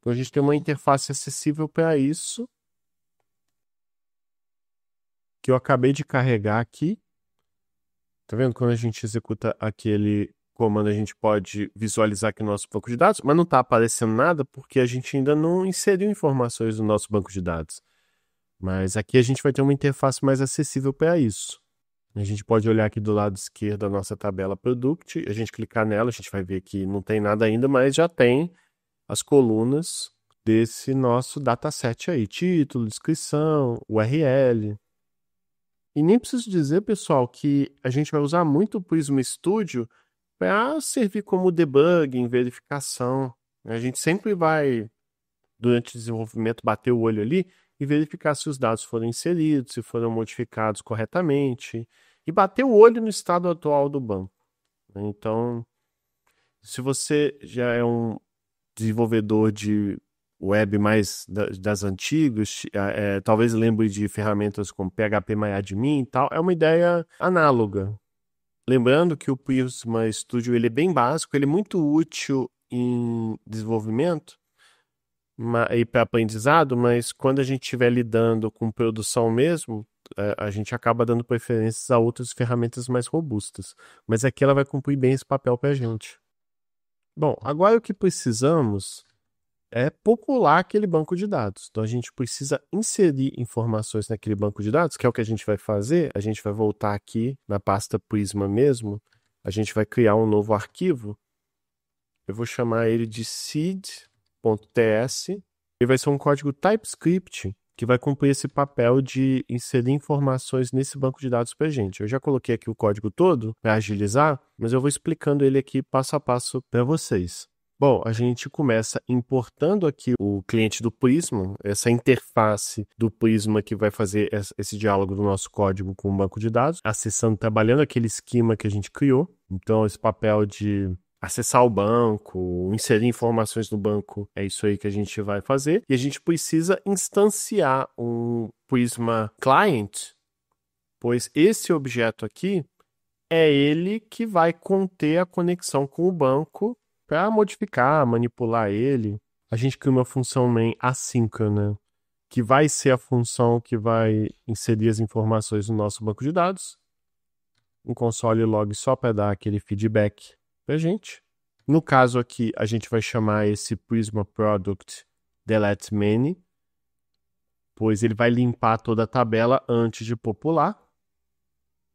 Então a gente tem uma interface acessível para isso, que eu acabei de carregar aqui. Tá vendo? Quando a gente executa aquele comando, a gente pode visualizar aqui o nosso banco de dados, mas não está aparecendo nada porque a gente ainda não inseriu informações no nosso banco de dados. Mas aqui a gente vai ter uma interface mais acessível para isso. A gente pode olhar aqui do lado esquerdo da nossa tabela Product, a gente clicar nela, a gente vai ver que não tem nada ainda, mas já tem as colunas desse nosso dataset aí, título, descrição, URL. E nem preciso dizer, pessoal, que a gente vai usar muito o Prisma Studio para servir como debugging, verificação. A gente sempre vai, durante o desenvolvimento, bater o olho ali e verificar se os dados foram inseridos, se foram modificados corretamente, e bater o olho no estado atual do banco. Então, se você já é um desenvolvedor de web mais das antigas, talvez lembre de ferramentas como PHP-MyAdmin e tal, é uma ideia análoga. Lembrando que o Prisma Studio ele é bem básico, ele é muito útil em desenvolvimento e para aprendizado, mas quando a gente estiver lidando com produção mesmo, a gente acaba dando preferências a outras ferramentas mais robustas. Mas aqui ela vai cumprir bem esse papel para a gente. Bom, agora o que precisamos é popular aquele banco de dados. Então a gente precisa inserir informações naquele banco de dados, que é o que a gente vai fazer. A gente vai voltar aqui na pasta Prisma mesmo, a gente vai criar um novo arquivo. Eu vou chamar ele de seed.ts. Ele vai ser um código TypeScript que vai cumprir esse papel de inserir informações nesse banco de dados para a gente. Eu já coloquei aqui o código todo para agilizar, mas eu vou explicando ele aqui passo a passo para vocês. Bom, a gente começa importando aqui o cliente do Prisma, essa interface do Prisma que vai fazer esse diálogo do nosso código com o banco de dados, acessando, trabalhando aquele esquema que a gente criou. Então, esse papel de acessar o banco, inserir informações no banco, é isso aí que a gente vai fazer. E a gente precisa instanciar um Prisma Client, pois esse objeto aqui é ele que vai conter a conexão com o banco para modificar, manipular ele. A gente cria uma função main assíncrona, que vai ser a função que vai inserir as informações no nosso banco de dados. Um console log só para dar aquele feedback para a gente. No caso aqui, a gente vai chamar esse Prisma Product delete many, pois ele vai limpar toda a tabela antes de popular.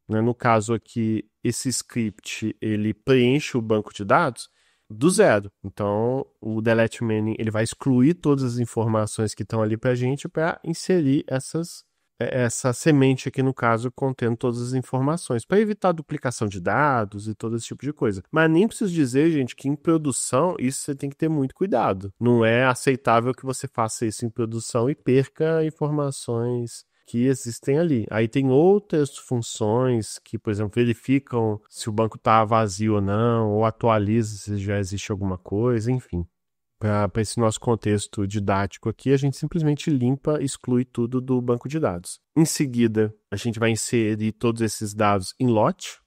No caso aqui, esse script ele preenche o banco de dados do zero. Então, o delete many ele vai excluir todas as informações que estão ali para a gente para inserir essa semente aqui, no caso, contendo todas as informações, para evitar duplicação de dados e todo esse tipo de coisa. Mas nem preciso dizer, gente, que em produção isso você tem que ter muito cuidado. Não é aceitável que você faça isso em produção e perca informações que existem ali. Aí tem outras funções que, por exemplo, verificam se o banco está vazio ou não, ou atualiza se já existe alguma coisa, enfim. Para esse nosso contexto didático aqui, a gente simplesmente limpa e exclui tudo do banco de dados. Em seguida, a gente vai inserir todos esses dados em lote.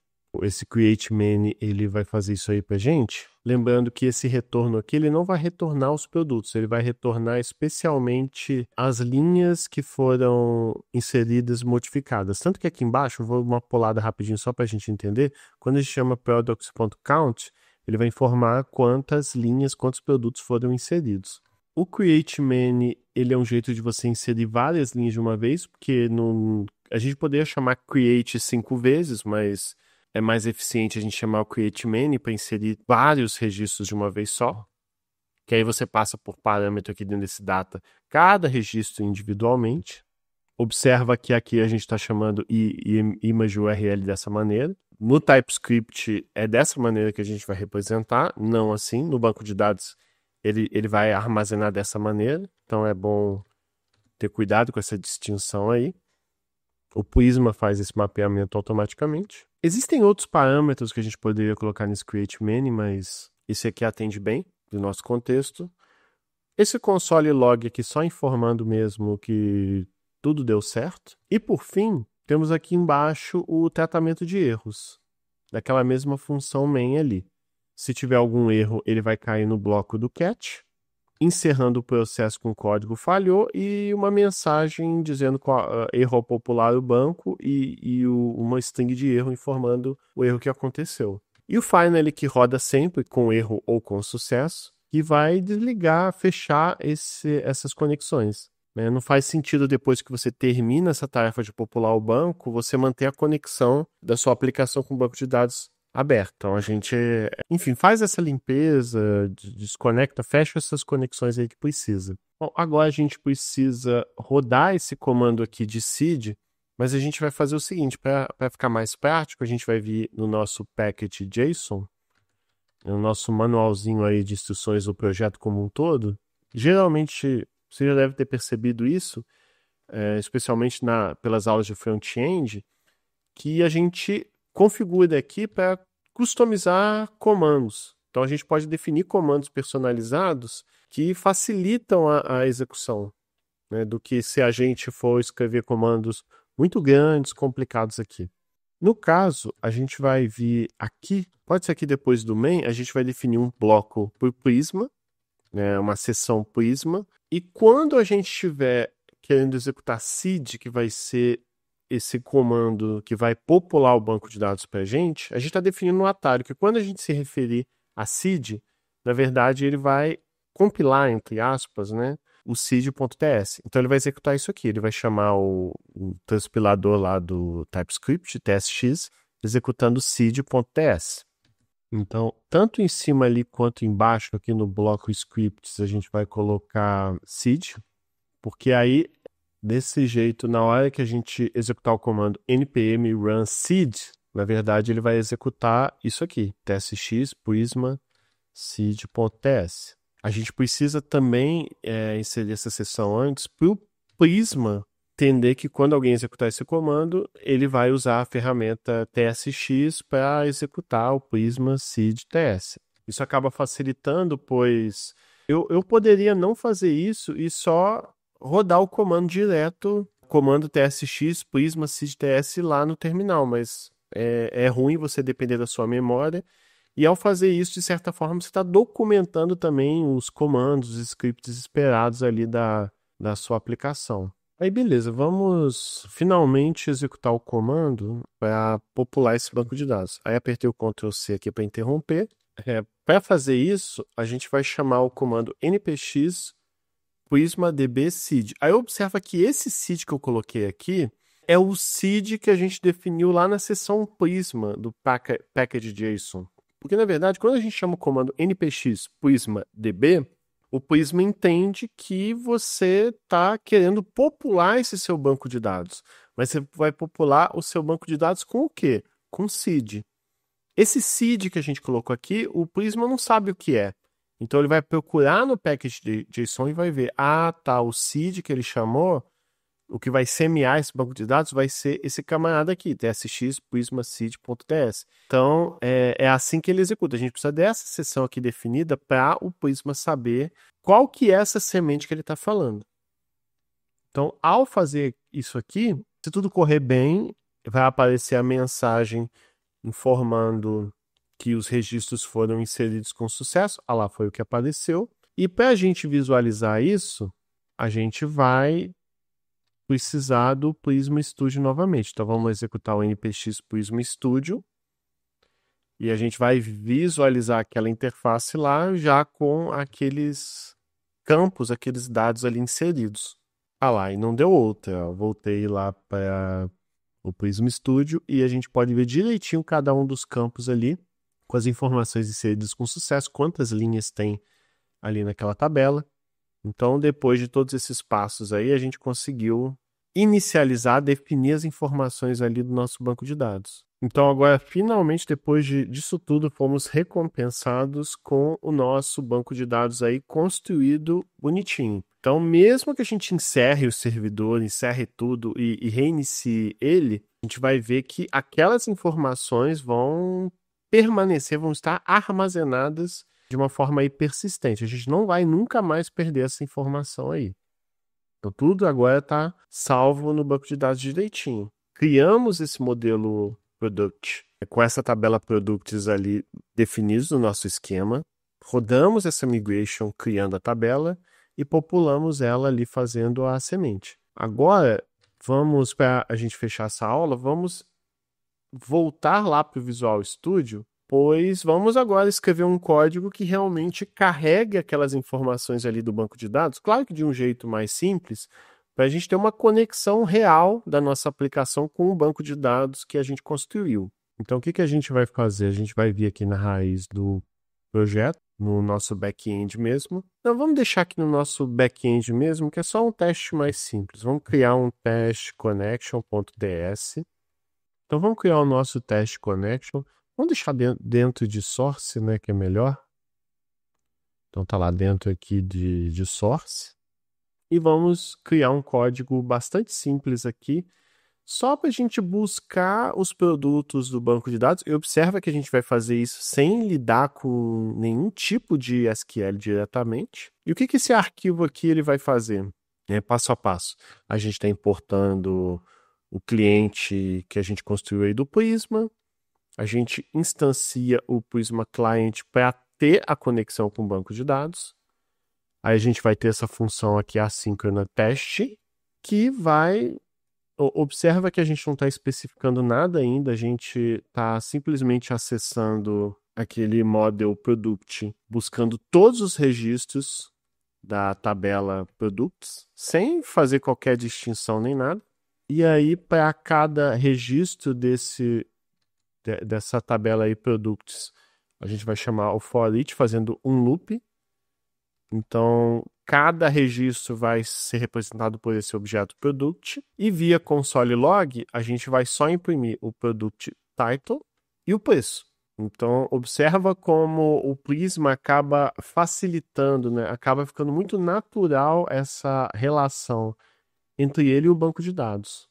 Esse create many, ele vai fazer isso aí para a gente. Lembrando que esse retorno aqui, ele não vai retornar os produtos, ele vai retornar especialmente as linhas que foram inseridas, modificadas. Tanto que aqui embaixo, eu vou dar uma pulada rapidinho só para a gente entender, quando a gente chama products.count, ele vai informar quantas linhas, quantos produtos foram inseridos. O create many, ele é um jeito de você inserir várias linhas de uma vez, porque a gente poderia chamar create 5 vezes, mas é mais eficiente a gente chamar o create many para inserir vários registros de uma vez só, que aí você passa por parâmetro aqui dentro desse data cada registro individualmente. Observa que aqui a gente está chamando image URL dessa maneira. No TypeScript é dessa maneira que a gente vai representar, não assim. No banco de dados ele vai armazenar dessa maneira, então é bom ter cuidado com essa distinção aí. O Prisma faz esse mapeamento automaticamente. Existem outros parâmetros que a gente poderia colocar nesse create many, mas esse aqui atende bem do nosso contexto. Esse console log aqui só informando mesmo que tudo deu certo. E por fim, temos aqui embaixo o tratamento de erros, daquela mesma função main ali. Se tiver algum erro, ele vai cair no bloco do catch, encerrando o processo com o código falhou e uma mensagem dizendo qual erro ao popular o banco e uma string de erro informando o erro que aconteceu. E o finally que roda sempre com erro ou com sucesso, que vai desligar, fechar essas conexões. Não faz sentido depois que você termina essa tarefa de popular o banco, você manter a conexão da sua aplicação com o banco de dados aberto. Então a gente, enfim, faz essa limpeza, desconecta, fecha essas conexões aí que precisa. Bom, agora a gente precisa rodar esse comando aqui de seed, mas a gente vai fazer o seguinte, para ficar mais prático, a gente vai vir no nosso package JSON, no nosso manualzinho aí de instruções do projeto como um todo. Geralmente, você já deve ter percebido isso, especialmente pelas aulas de front-end, que a gente configura aqui para customizar comandos. Então, a gente pode definir comandos personalizados que facilitam a execução, né, do que se a gente for escrever comandos muito grandes, complicados aqui. No caso, a gente vai vir aqui, pode ser aqui depois do main, a gente vai definir um bloco por Prisma, né, uma seção Prisma, e quando a gente estiver querendo executar seed, que vai ser esse comando que vai popular o banco de dados para a gente está definindo um atalho, que quando a gente se referir a seed, na verdade ele vai compilar, entre aspas, né, o seed.ts. Então ele vai executar isso aqui, ele vai chamar o transpilador lá do TypeScript, tsx, executando seed.ts. Então, tanto em cima ali quanto embaixo, aqui no bloco scripts, a gente vai colocar seed, porque aí desse jeito, na hora que a gente executar o comando npm run seed, na verdade ele vai executar isso aqui, tsx prisma seed.ts. A gente precisa também inserir essa seção antes para o Prisma entender que quando alguém executar esse comando, ele vai usar a ferramenta tsx para executar o Prisma seed.ts. Isso acaba facilitando, pois eu poderia não fazer isso e só rodar o comando direto, comando tsx prisma seed.ts lá no terminal, mas é ruim você depender da sua memória, e ao fazer isso, de certa forma, você está documentando também os comandos, os scripts esperados ali da sua aplicação. Aí beleza, vamos finalmente executar o comando para popular esse banco de dados. Aí apertei o Ctrl C aqui para interromper. Para fazer isso, a gente vai chamar o comando npx Prisma DB seed. Aí observa que esse seed que eu coloquei aqui é o seed que a gente definiu lá na seção Prisma do package JSON. Porque, na verdade, quando a gente chama o comando npx Prisma DB, o Prisma entende que você está querendo popular esse seu banco de dados. Mas você vai popular o seu banco de dados com o quê? Com seed. Esse seed que a gente colocou aqui, o Prisma não sabe o que é. Então ele vai procurar no package de JSON e vai ver, o seed que ele chamou, o que vai semear esse banco de dados vai ser esse camarada aqui, tsx prisma seed.ts. Então é assim que ele executa. A gente precisa dessa seção aqui definida para o Prisma saber qual que é essa semente que ele está falando. Então, ao fazer isso aqui, se tudo correr bem, vai aparecer a mensagem informando que os registros foram inseridos com sucesso. Lá foi o que apareceu. E para a gente visualizar isso, a gente vai precisar do Prisma Studio novamente. Então vamos executar o npx Prisma Studio e a gente vai visualizar aquela interface lá já com aqueles campos, aqueles dados ali inseridos. E não deu outra. Eu voltei lá para o Prisma Studio e a gente pode ver direitinho cada um dos campos ali com as informações inseridas com sucesso, quantas linhas tem ali naquela tabela. Então, depois de todos esses passos aí, a gente conseguiu inicializar, definir as informações ali do nosso banco de dados. Então, agora, finalmente, depois disso tudo, fomos recompensados com o nosso banco de dados aí construído bonitinho. Então, mesmo que a gente encerre o servidor, encerre tudo e reinicie ele, a gente vai ver que aquelas informações vão permanecer, vão estar armazenadas de uma forma aí persistente. A gente não vai nunca mais perder essa informação aí. Então, tudo agora está salvo no banco de dados direitinho. Criamos esse modelo Product com essa tabela Products ali definidos no nosso esquema. Rodamos essa migration criando a tabela e populamos ela ali fazendo a semente. Agora, vamos, para a gente fechar essa aula, vamos voltar lá para o Visual Studio, pois vamos agora escrever um código que realmente carregue aquelas informações ali do banco de dados, claro que de um jeito mais simples, para a gente ter uma conexão real da nossa aplicação com o banco de dados que a gente construiu. Então, o que a gente vai fazer? A gente vai vir aqui na raiz do projeto, no nosso back-end mesmo. Então, vamos deixar aqui no nosso back-end mesmo, que é só um teste mais simples. Vamos criar um teste connection.ts. Então, vamos criar o nosso teste connection. Vamos deixar dentro de source, né, que é melhor. Então, tá lá dentro aqui de source. E vamos criar um código bastante simples aqui, só para a gente buscar os produtos do banco de dados. E observa que a gente vai fazer isso sem lidar com nenhum tipo de SQL diretamente. E o que esse arquivo aqui ele vai fazer? Passo a passo. A gente está importando o cliente que a gente construiu aí do Prisma. A gente instancia o Prisma Client para ter a conexão com o banco de dados. Aí a gente vai ter essa função aqui, assíncrona teste, que vai... Observa que a gente não está especificando nada ainda, a gente está simplesmente acessando aquele model product, buscando todos os registros da tabela products, sem fazer qualquer distinção nem nada. E aí, para cada registro dessa tabela aí products, a gente vai chamar o for each, fazendo um loop. Então, cada registro vai ser representado por esse objeto product e via console log a gente vai só imprimir o product title e o preço. Então, observa como o Prisma acaba facilitando, né? Acaba ficando muito natural essa relação entre ele e o banco de dados.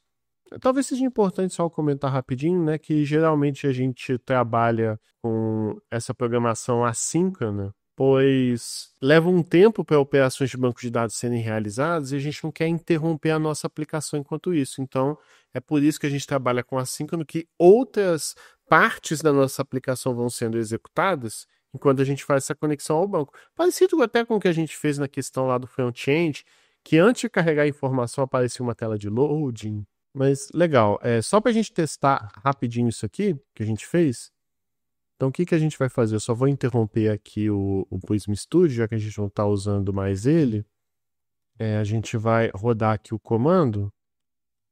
Talvez seja importante só comentar rapidinho, né, que geralmente a gente trabalha com essa programação assíncrona, pois leva um tempo para operações de banco de dados serem realizadas e a gente não quer interromper a nossa aplicação enquanto isso. Então, é por isso que a gente trabalha com assíncrono, que outras partes da nossa aplicação vão sendo executadas enquanto a gente faz essa conexão ao banco. Parecido até com o que a gente fez na questão lá do front-end, que antes de carregar a informação aparecia uma tela de loading. Mas legal, só para a gente testar rapidinho isso aqui que a gente fez. Então o que a gente vai fazer? Eu só vou interromper aqui o Prisma Studio, já que a gente não está usando mais ele. A gente vai rodar aqui o comando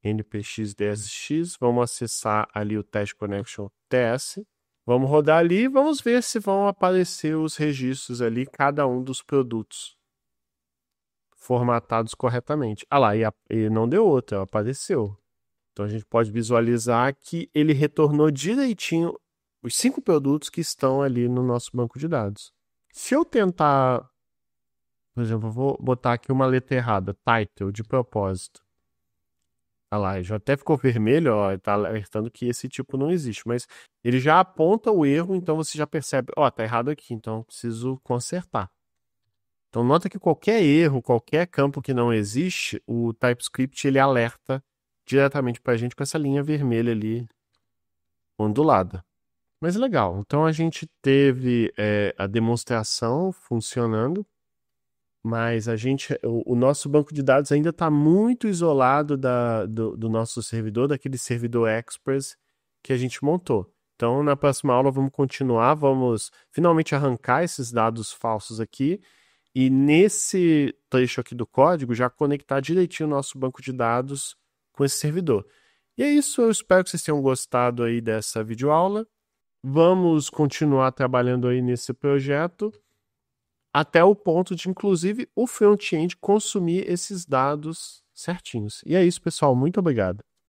npx-dsx, vamos acessar ali o teste connection ts. Vamos rodar ali e vamos ver se vão aparecer os registros ali, cada um dos produtos formatados corretamente. Ah lá, e não deu outra, apareceu. Então a gente pode visualizar que ele retornou direitinho os 5 produtos que estão ali no nosso banco de dados. Se eu tentar, por exemplo, eu vou botar aqui uma letra errada, title, de propósito. Olha lá, já até ficou vermelho, ó, tá alertando que esse tipo não existe, mas ele já aponta o erro, então você já percebe, ó, tá errado aqui, então eu preciso consertar. Então nota que qualquer erro, qualquer campo que não existe, o TypeScript ele alerta diretamente para a gente com essa linha vermelha ali ondulada. Mas legal, então a gente teve a demonstração funcionando, mas o nosso banco de dados ainda está muito isolado do nosso servidor, daquele servidor Express que a gente montou. Então na próxima aula vamos continuar, vamos finalmente arrancar esses dados falsos aqui e nesse trecho aqui do código já conectar direitinho o nosso banco de dados com esse servidor. E é isso, eu espero que vocês tenham gostado aí dessa videoaula. Vamos continuar trabalhando aí nesse projeto até o ponto de, inclusive, o front-end consumir esses dados certinhos. E é isso, pessoal. Muito obrigado.